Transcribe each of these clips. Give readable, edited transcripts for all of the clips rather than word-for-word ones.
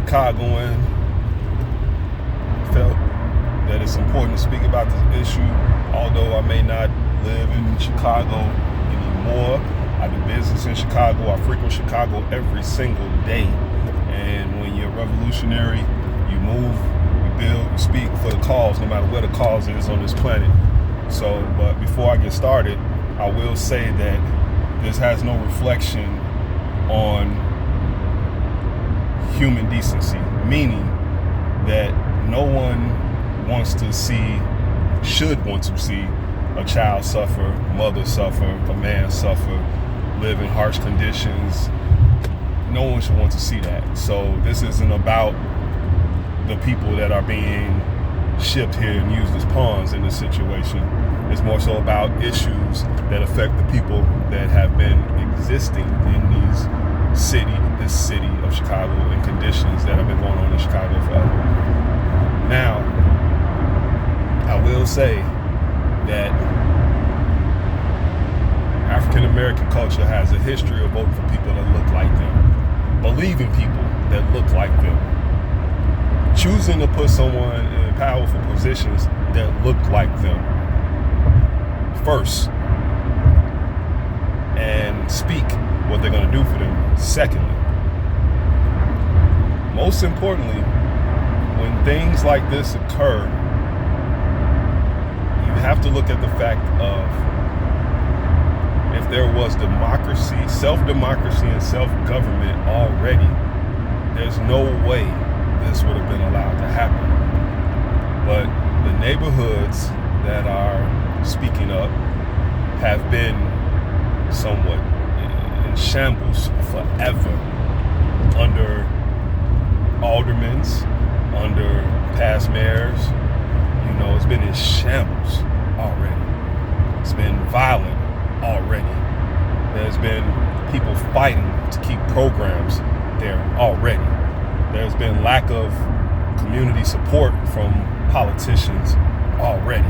Chicagoan, felt that it's important to speak about this issue. Although I may not live in Chicago anymore, I do business in Chicago. I frequent Chicago every single day. And when you're revolutionary, you move, you build, you speak for the cause, no matter where the cause is on this planet. So, but before I get started, I will say that this has no reflection on human decency, meaning that no one should want to see a child suffer, mother suffer, a man suffer, live in harsh conditions. No one should want to see that. So this isn't about the people that are being shipped here and used as pawns in this situation. It's more so about issues that affect the people that have been existing in this city of Chicago, in conditions that have been going on in Chicago forever. Now, I will say that African American culture has a history of voting for people that look like them, believing people that look like them, choosing to put someone in powerful positions that look like them first, and speak what they're going to do for them secondly. Most importantly, when things like this occur, you have to look at the fact of, if there was democracy, self-democracy and self-government already, there's no way this would have been allowed to happen. But the neighborhoods that are speaking up have been somewhat in shambles forever, under aldermans, under past mayors. It's been in shambles already. It's been violent already. There's been people fighting to keep programs there already. There's been lack of community support from politicians already.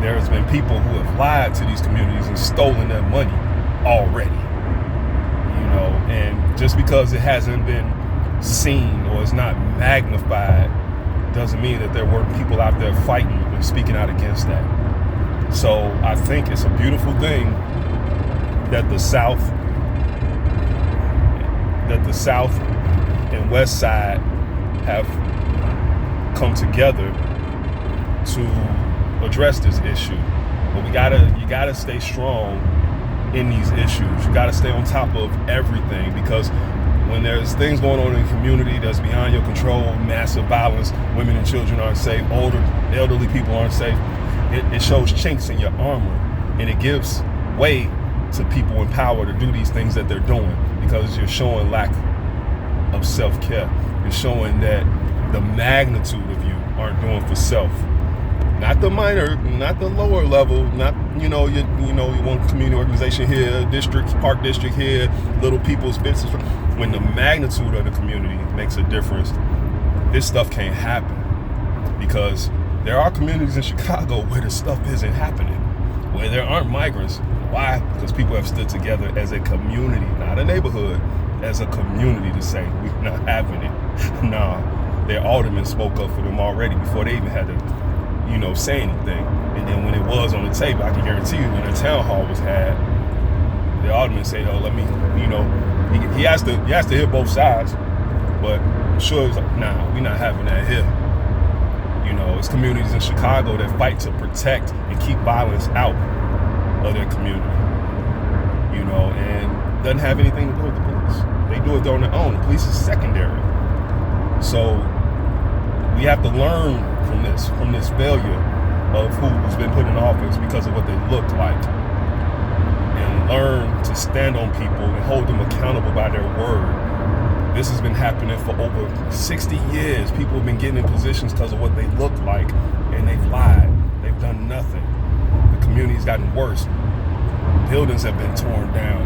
There's been people who have lied to these communities and stolen their money already. And just because it hasn't been seen or is not magnified doesn't mean that there weren't people out there fighting and speaking out against that. So I think it's a beautiful thing that the South and West Side have come together to address this issue. But you gotta stay strong in these issues. You gotta stay on top of everything, because when there's things going on in the community that's beyond your control, massive violence, women and children aren't safe, elderly people aren't safe, it shows chinks in your armor, and it gives way to people in power to do these things that they're doing, because you're showing lack of self-care. You're showing that the magnitude of you aren't doing for self. Not the minor, not the lower level, not, you one community organization here, park district here, little people's business. When the magnitude of the community makes a difference, this stuff can't happen. Because there are communities in Chicago where this stuff isn't happening, where there aren't migrants. Why? Because people have stood together as a community, not a neighborhood, as a community to say, we're not having it. Nah, their aldermen spoke up for them already before they even had to say anything. And then when it was on the table, I can guarantee you, when the town hall was had, the alderman said, let me, he has to hear both sides. But I'm sure it's like, nah, we're not having that here. It's communities in Chicago that fight to protect and keep violence out of their community. And doesn't have anything to do with the police. They do it on their own. The police is secondary. So we have to learn from this failure of who's been put in office because of what they look like, and learn to stand on people and hold them accountable by their word. This has been happening for over 60 years. People have been getting in positions because of what they look like, and they've lied. They've done nothing. The community's gotten worse. Buildings have been torn down.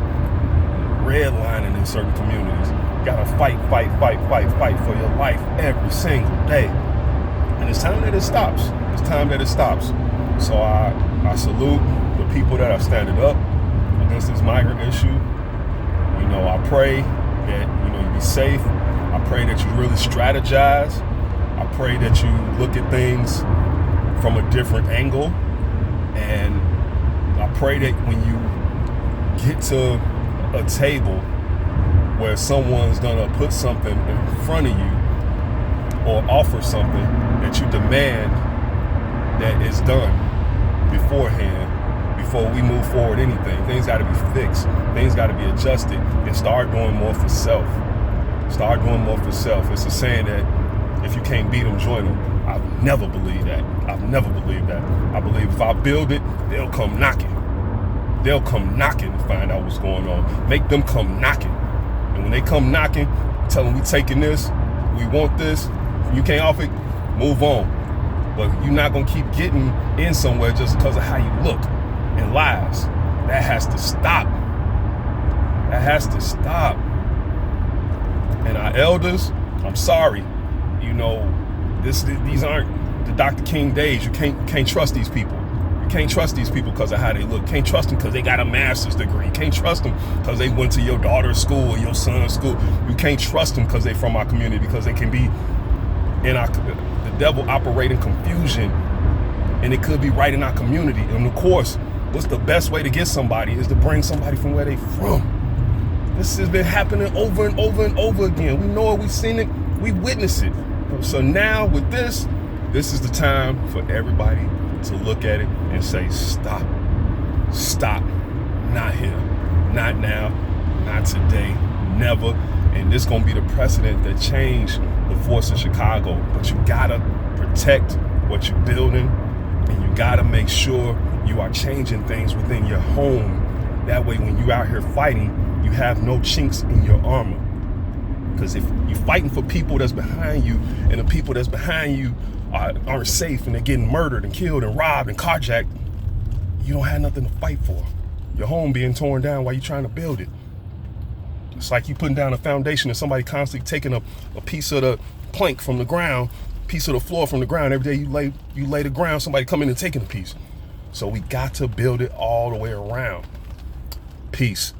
Redlining in certain communities. You gotta fight for your life every single day. And it's time that it stops. So I salute the people that are standing up against this migrant issue. I pray that, you be safe. I I pray that you really strategize. I pray that you look at things from a different angle. And I pray that when you get to a table where someone's gonna put something in front of you or offer something, that you demand that it's done beforehand, before we move forward anything. Things gotta be fixed. Things gotta be adjusted, and start doing more for self. Start doing more for self. It's a saying that if you can't beat them, join them. I've never believed that. I've never believed that. I believe if I build it, they'll come knocking. They'll come knocking to find out what's going on. Make them come knocking. And when they come knocking, tell them we taking this, we want this. You can't offer it, move on. But you're not gonna keep getting in somewhere just because of how you look and lies. That has to stop. That has to stop. And our elders, I'm sorry, you know, these aren't the Dr. King days. You can't trust these people. You can't trust these people because of how they look. Can't trust them because they got a master's degree. Can't trust them because they went to your daughter's school or your son's school. You can't trust them because they from our community, because they can be the devil operating confusion, and it could be right in our community. And of course, what's the best way to get somebody is to bring somebody from where they from. This has been happening over and over and over again. We know it, we've seen it, we witnessed it. So now with this is the time for everybody to look at it and say, stop, not here, not now, not today, never. And this gonna be the precedent that changed the force in Chicago. But you gotta protect what you're building, and you gotta make sure you are changing things within your home. That way, when you're out here fighting, you have no chinks in your armor. Because if you're fighting for people that's behind you, and the people that's behind you aren't safe, and they're getting murdered and killed and robbed and carjacked, you don't have nothing to fight for. Your home being torn down while you're trying to build it. It's like you putting down a foundation and somebody constantly taking a piece of the plank from the ground, piece of the floor from the ground. Every day you lay the ground, somebody come in and taking a piece. So we got to build it all the way around. Peace.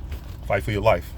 Fight for your life.